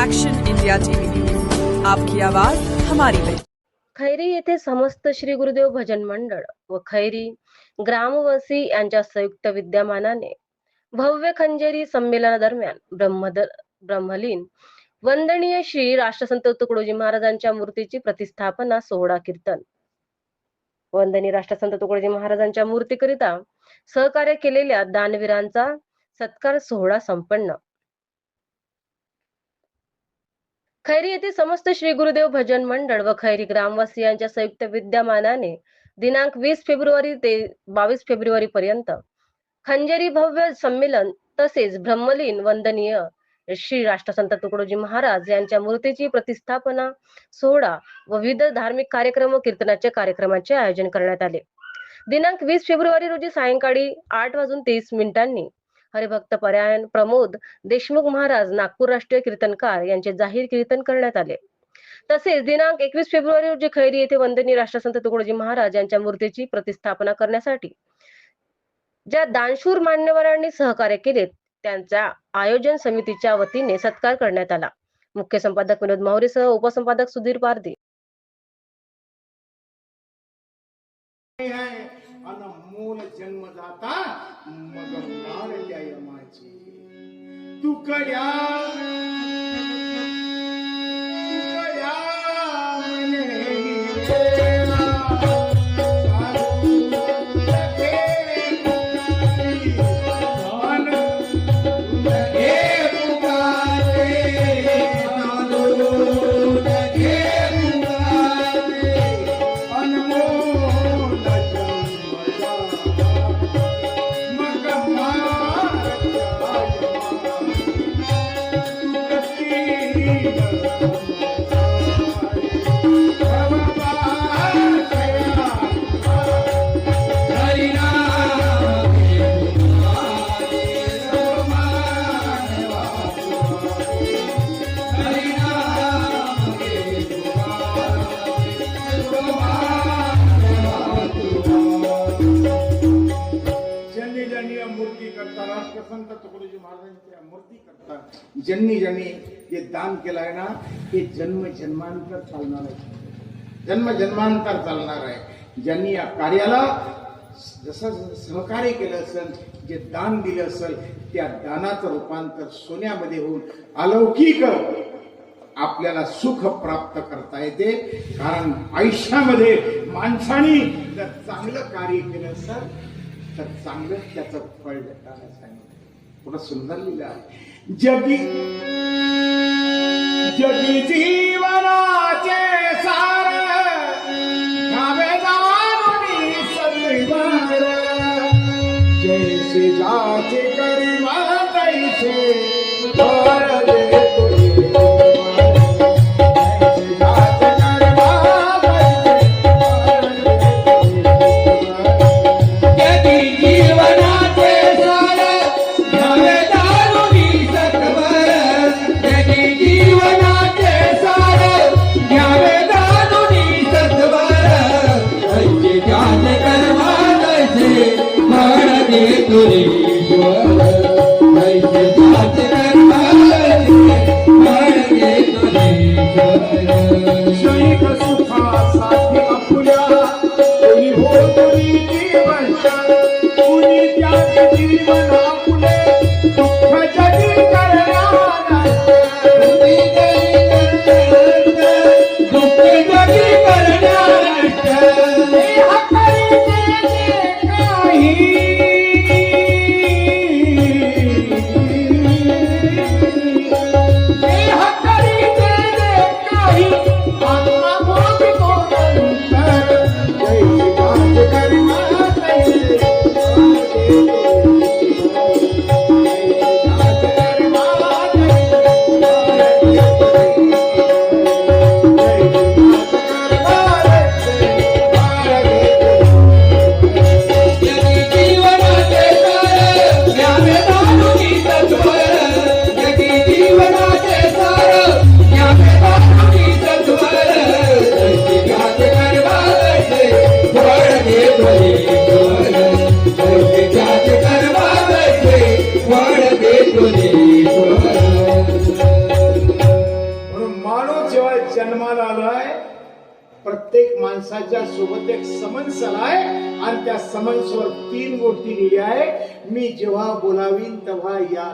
Action India TV news, आपकी आवाज हमारी पहचान। खैरी येथे समस्त श्री गुरुदेव भजन मंडळ व खैरी ग्रामवासी यांच्या संयुक्त विद्यमानाने भव्य खंजेरी संमेलनादरम्यान ब्रह्मलीन वंदनीय श्री राष्ट्रसंत तुकडोजी महाराजांच्या मूर्तीची प्रतिष्ठापना सोहळा कीर्तन। वंदनीय राष्ट्रसंत तुकडोजी महाराजांच्या मूर्तीकरिता सहकार्य केलेल्या दानवीरांचा सत्कार सोहळा संपन्न। खैरी येथे समस्त श्री गुरुदेव भजन मंडळ व खैरी ग्रामवासियांच्या संयुक्त विद्यमानाने दिनांक 20 फेब्रुवारी ते 22 फेब्रुवारी पर्यंत खंजेरी भव्य संमेलन तसेच ब्रह्मलीन वंदनीय श्री राष्ट्रसंत तुकडोजी महाराज यांच्या मूर्तीची प्रतिष्ठापना सोहळा व विविध धार्मिक कार्यक्रम व कीर्तनाचे कार्यक्रमाचे आयोजन करण्यात आले। दिनांक 20 फेब्रुवारी रोजी सायंकाळी 8:30 हरिभक्त परायण प्रमोद देशमुख महाराज नागपूर राष्ट्रीय कीर्तनकार यांचे जाहीर कीर्तन करण्यात आले। तसेच दिनांक 21 फेब्रुवारी रोजी खैरी येथे वंदनीय राष्ट्रसंत तुकडोजी महाराज यांच्या मूर्तीची प्रतिष्ठापना करण्यासाठी ज्या दानशूर मान्यवरांनी सहकार्य केले त्यांच्या आयोजन समितीच्या वतीने सत्कार करण्यात आला। मुख्य संपादक विनोद माहुरेसह उपसंपादक सुधीर पारधी। अनमोल जन्मदाता मग प्राण द्या यमाची तुकड्या राष्ट्रसंत तुकडोजी महाराजांच्या मूर्ती करता ज्यांनी जे दान केलं आहे ना ते जन्म जन्मांतर चालणार आहे, जन्म जन्मांतर चालणार आहे। ज्यांनी या कार्याला जसं सहकार्य केलं असेल, जे दान दिलं असेल त्या दानाचं रूपांतर सोन्यामध्ये होऊन अलौकिक आपल्याला सुख प्राप्त करता येते। कारण आयुष्यामध्ये माणसाने जर चांगलं कार्य केलं असेल तर चांगलं त्याचं फळ भेटायला सांगितलं। पुन्हा सुंदर लिहिलं आहे, जगी जीवनाचे सार घ्यावे जाणूनी सत्वर जैसे जाचे कर्म तैसे फळ देतो। माणूस जेव्हा जन्माला आलाय प्रत्येक माणसाच्या सोबत एक समन्स आलाय आणि त्या समन्सवर 3 गोष्टी लिहिल्या आहे. मी जेव्हा बोलावीन तेव्हा या